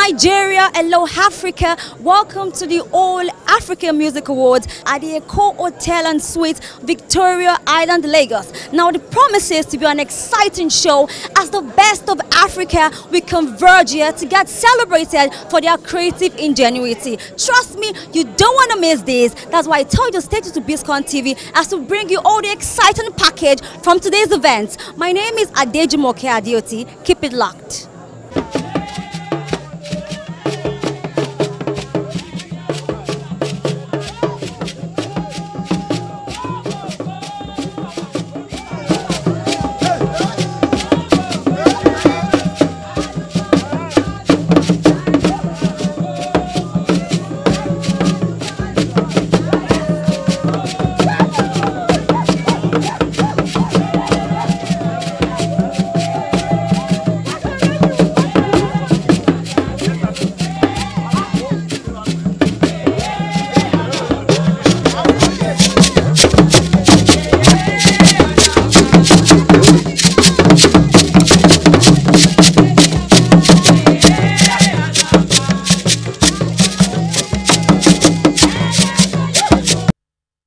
Nigeria, hello Africa. Welcome to the All Africa Music Awards at the Eco Hotel and Suites, Victoria Island, Lagos. Now the promises to be an exciting show as the best of Africa will converge here to get celebrated for their creative ingenuity. Trust me, you don't want to miss this. That's why I told you to stay tuned to Biscon TV as to bring you all the exciting package from today's event. My name is Adejumoke Adioti. Keep it locked.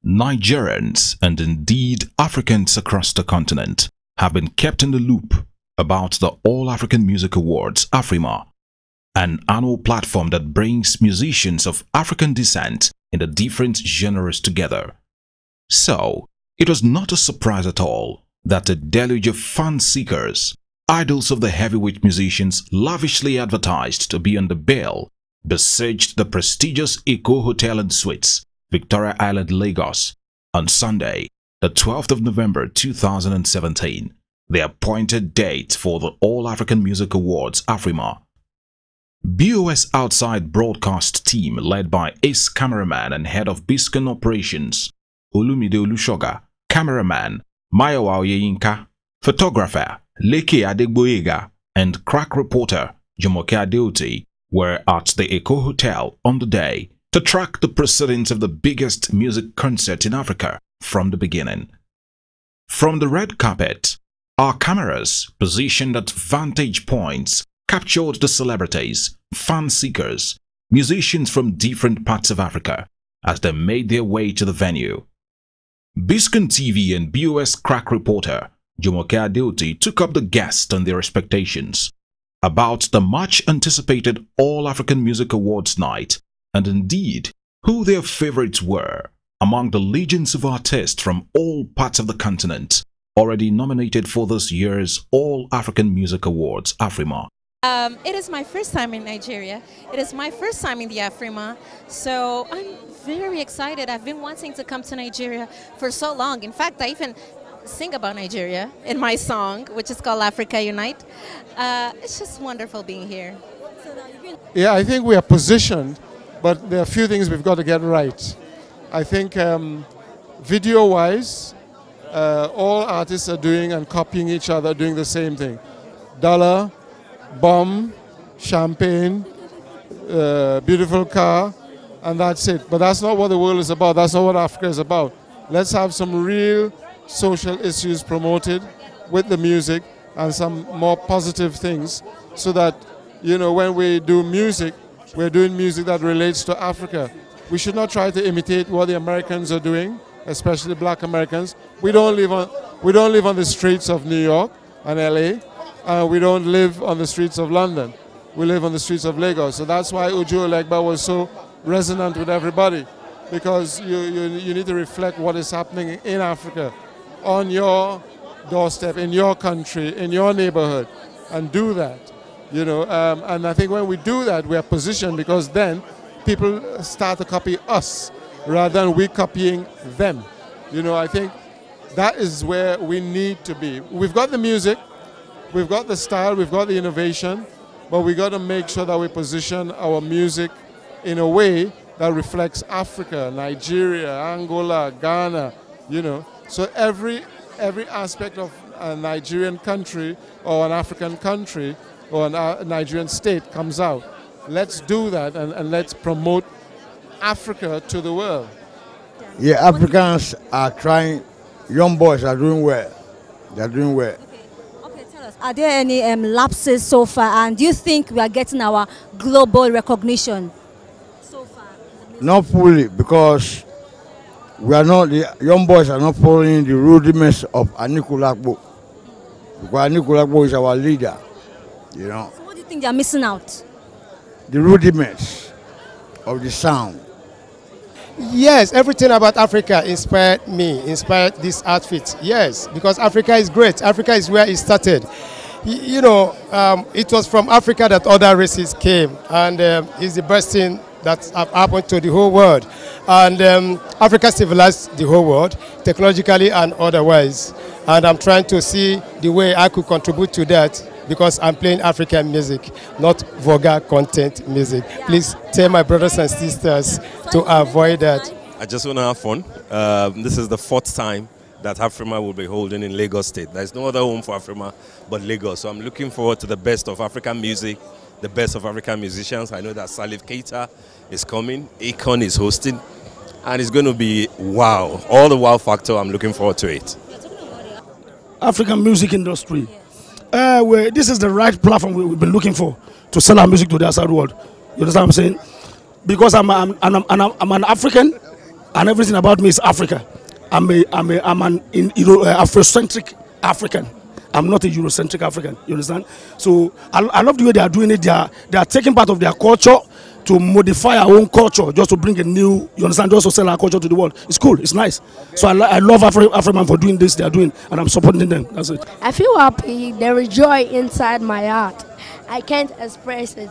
Nigerians and indeed Africans across the continent have been kept in the loop about the All African Music Awards, Afrima, an annual platform that brings musicians of African descent in the different genres together. So, it was not a surprise at all that a deluge of fan seekers, idols of the heavyweight musicians lavishly advertised to be on the bill, besieged the prestigious Eco Hotel and Suites, Victoria Island, Lagos, on Sunday, the 12th of November 2017, the appointed date for the All African Music Awards, Afrima. BOS Outside Broadcast team led by ace cameraman and head of Biscon Operations, Olumide Olushoga, cameraman, Mayowa Oyeyinka, photographer, Leke Adegboyega, and crack reporter, Jumoke Adeoti, were at the Eco Hotel on the day to track the proceedings of the biggest music concert in Africa from the beginning. From the red carpet, our cameras, positioned at vantage points, captured the celebrities, fan seekers, musicians from different parts of Africa as they made their way to the venue. Biscon TV and BOS crack reporter Jumoke Adeoti took up the guests on their expectations about the much anticipated All African Music Awards night, and indeed who their favorites were among the legions of artists from all parts of the continent already nominated for this year's All African Music Awards, Afrima. It is my first time in Nigeria. It is my first time in the Afrima, so I'm very excited. I've been wanting to come to Nigeria for so long. In fact, I even sing about Nigeria in my song, which is called Africa Unite. It's just wonderful being here. Yeah, I think we are positioned, but there are a few things we've got to get right. I think video-wise, all artists are doing and copying each other, doing the same thing. Dollar, bomb, champagne, beautiful car, and that's it. But that's not what the world is about. That's not what Africa is about. Let's have some real social issues promoted with the music and some more positive things so that, you know, when we do music, we're doing music that relates to Africa. We should not try to imitate what the Americans are doing, especially black Americans. We don't live on the streets of New York and LA. We don't live on the streets of London. We live on the streets of Lagos. So that's why Uju Elegba was so resonant with everybody, because you need to reflect what is happening in Africa on your doorstep, in your country, in your neighborhood, and do that. You know, and I think when we do that, we are positioned, because then people start to copy us rather than we copying them. You know, I think that is where we need to be. We've got the music, we've got the style, we've got the innovation, but we got to make sure that we position our music in a way that reflects Africa, Nigeria, Angola, Ghana, you know. So every aspect of a Nigerian country or an African country or a Nigerian state comes out. Let's do that and let's promote Africa to the world. Yeah, Africans are trying, young boys are doing well. They're doing well. Okay, tell us, Are there any lapses so far, and do you think we are getting our global recognition so far? Not fully, because we are not, the young boys are not following the rudiments of Anikulakbo. Because Anikulakbo is our leader, you know. So what do you think they are missing out? The rudiments of the sound. Yes, everything about Africa inspired me, inspired this outfit. Yes, because Africa is great. Africa is where it started. You know, it was from Africa that other races came, and it's the best thing that have happened to the whole world. And Africa civilized the whole world, technologically and otherwise. And I'm trying to see the way I could contribute to that, because I'm playing African music, not vulgar content music. Please tell my brothers and sisters to avoid that. I just want to have fun. This is the 4th time that Afrima will be holding in Lagos State. There's no other home for Afrima but Lagos. So I'm looking forward to the best of African music, the best of African musicians. I know that Salif Keita is coming, Akon is hosting, and it's going to be wow. All the wow factor, I'm looking forward to it. African music industry. This is the right platform we've been looking for to sell our music to the outside world. You understand what I'm saying? Because I'm an African, and everything about me is Africa. I'm an Afrocentric African. I'm not a Eurocentric African. You understand? So I love the way they are doing it. They are taking part of their culture to modify our own culture, just to bring a new, you understand, just to sell our culture to the world. It's cool, it's nice. So I love Afriman for doing this, they are doing, and I'm supporting them. That's it. I feel happy. There is joy inside my heart. I can't express it.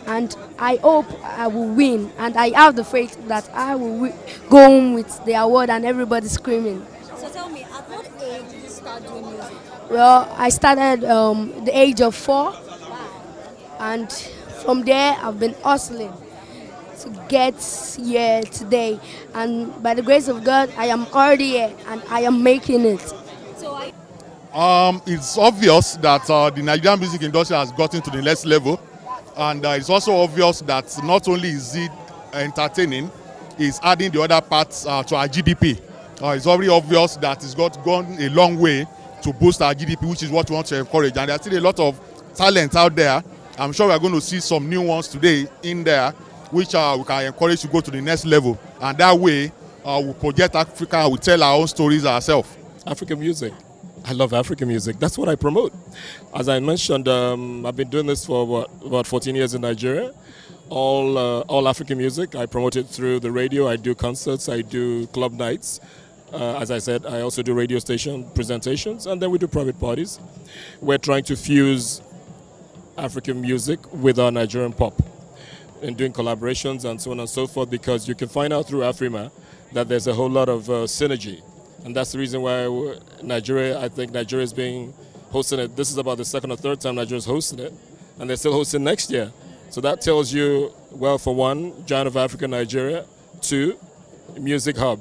And I hope I will win. And I have the faith that I will go home with the award and everybody screaming. So tell me, at what age did you start doing music? Well, I started the age of 4. And from there, I've been hustling to get here today. And by the grace of God, I am already here and I am making it. It's obvious that the Nigerian music industry has gotten to the next level. And it's also obvious that not only is it entertaining, it's adding the other parts to our GDP. It's already obvious that it's gone a long way to boost our GDP, which is what we want to encourage. And there's still a lot of talent out there. I'm sure we're going to see some new ones today in there, which we can encourage to go to the next level. And that way, we'll project Africa and we'll tell our own stories ourselves. African music. I love African music. That's what I promote. As I mentioned, I've been doing this for about 14 years in Nigeria. All African music. I promote it through the radio. I do concerts. I do club nights. As I said, I also do radio station presentations, and then we do private parties. We're trying to fuse African music with our Nigerian pop and doing collaborations and so on and so forth, because you can find out through Afrima that there's a whole lot of synergy. And that's the reason why I think Nigeria is being hosting it. This is about the 2nd or 3rd time Nigeria is hosting it, and they're still hosting next year. So that tells you, well, for one, Giant of Africa, Nigeria, 2, music hub.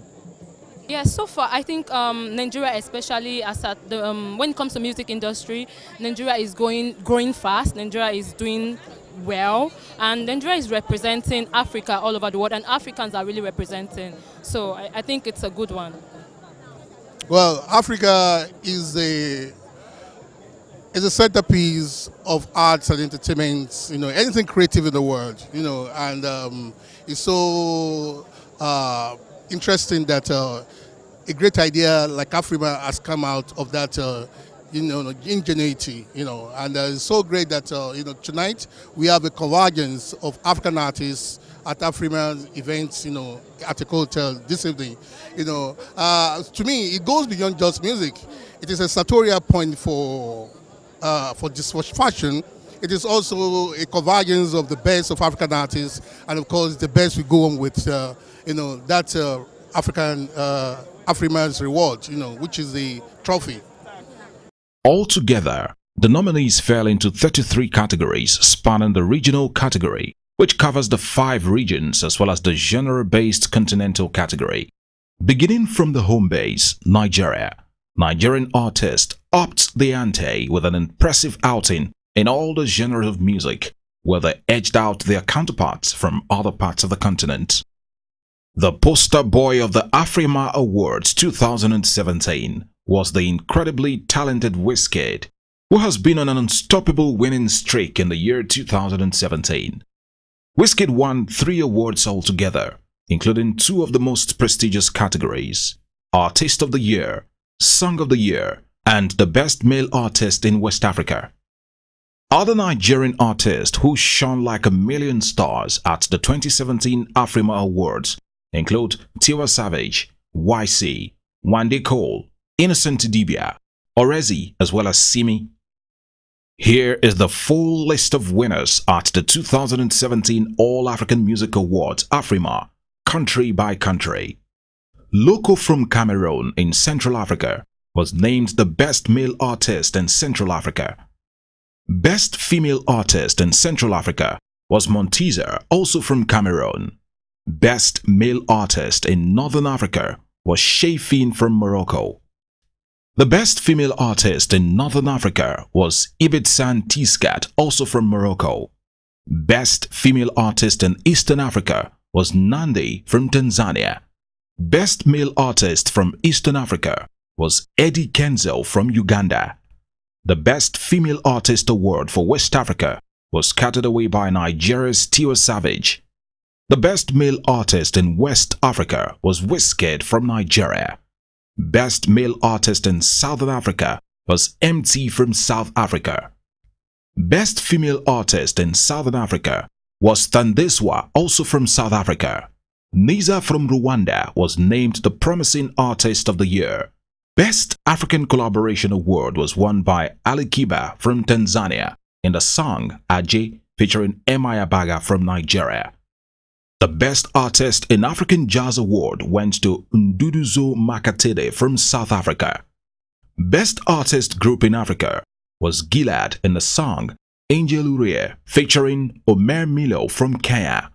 Yeah, so far I think Nigeria, especially as at the, when it comes to music industry, Nigeria is growing fast. Nigeria is doing well, and Nigeria is representing Africa all over the world, and Africans are really representing. So I think it's a good one. Well, Africa is a centerpiece of arts and entertainment, you know, anything creative in the world, you know, and it's so interesting that a great idea like Afrima has come out of that, you know, ingenuity, you know, and it's so great that, you know, tonight we have a convergence of African artists at Afrima events, you know, at a hotel this evening. You know, to me, it goes beyond just music. It is a sartorial point for this fashion. It is also a convergence of the best of African artists, and of course, the best we go on with, you know, that African Afrima's reward, you know, which is the trophy. Altogether, the nominees fell into 33 categories, spanning the regional category, which covers the 5 regions, as well as the genre-based continental category. Beginning from the home base, Nigeria, Nigerian artists upped the ante with an impressive outing in all the genres of music, where they edged out their counterparts from other parts of the continent. The poster boy of the Afrima Awards 2017 was the incredibly talented Wizkid, who has been on an unstoppable winning streak in the year 2017. Wizkid won 3 awards altogether, including 2 of the most prestigious categories: Artist of the Year, Song of the Year, and the Best Male Artist in West Africa. Other Nigerian artists who shone like a million stars at the 2017 Afrima Awards include Tiwa Savage, YC, Wande Cole, Innocent Idibia, Orezi, as well as Simi. Here is the full list of winners at the 2017 All African Music Awards Afrima, country by country. Loco from Cameroon in Central Africa was named the Best Male Artist in Central Africa. Best Female Artist in Central Africa was Montezer, also from Cameroon. Best Male Artist in Northern Africa was Shafin from Morocco. The Best Female Artist in Northern Africa was Ibitsan Tiskat, also from Morocco. Best Female Artist in Eastern Africa was Nandi from Tanzania. Best Male Artist from Eastern Africa was Eddie Kenzel from Uganda. The Best Female Artist Award for West Africa was carried away by Nigeria's Tiwa Savage. The Best Male Artist in West Africa was Wizkid from Nigeria. Best Male Artist in Southern Africa was MT from South Africa. Best Female Artist in Southern Africa was Thandiswa, also from South Africa. Niza from Rwanda was named the Promising Artist of the Year. Best African Collaboration Award was won by Ali Kiba from Tanzania in the song Aje featuring Emma Baga from Nigeria. The Best Artist in African Jazz Award went to Nduduzo Makatede from South Africa. Best Artist Group in Africa was Gilad in the song Angel Urie featuring Omer Milo from Kenya.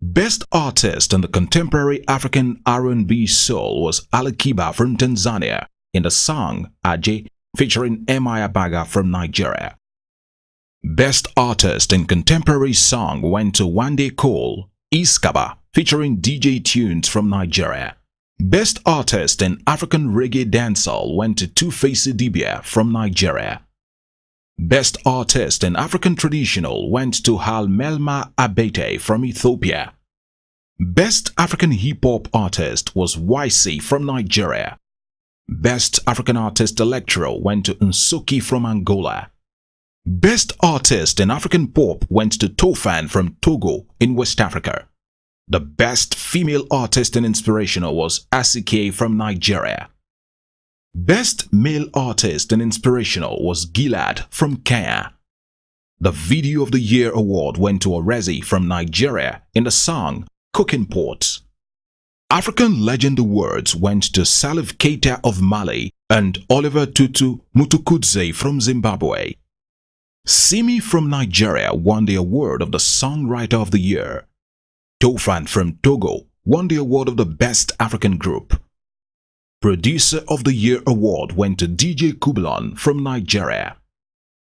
Best Artist in the Contemporary African R&B Soul was Ali Kiba from Tanzania in the song Aje featuring Emma Baga from Nigeria. Best Artist in Contemporary Song went to Wande Cole, Iskaba featuring DJ Tunes from Nigeria. Best Artist in African Reggae Dancehall went to Two-Face Idibia from Nigeria. Best Artist in African Traditional went to Halmelma Abete from Ethiopia. Best African Hip Hop Artist was YC from Nigeria. Best African Artist Electro went to Nsoki from Angola. Best Artist in African Pop went to Tofan from Togo in West Africa. The Best Female Artist in Inspirational was Asike from Nigeria. Best Male Artist in Inspirational was Gilad from Kenya. The Video of the Year award went to Orezi from Nigeria in the song Cooking Pots. African Legend Awards went to Salif Keita of Mali and Oliver Tutu Mutukudze from Zimbabwe. Simi from Nigeria won the award of the Songwriter of the Year. Tofan from Togo won the award of the Best African Group. Producer of the Year award went to DJ Kublon from Nigeria.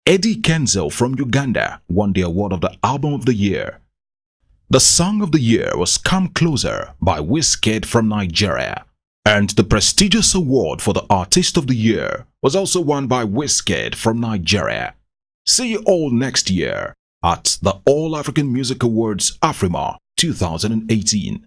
Eddie Kenzel from Uganda won the award of the Album of the Year. The Song of the Year was Come Closer by Wizkid from Nigeria. And the prestigious award for the Artist of the Year was also won by Wizkid from Nigeria. See you all next year at the All African Music Awards Afrima 2018.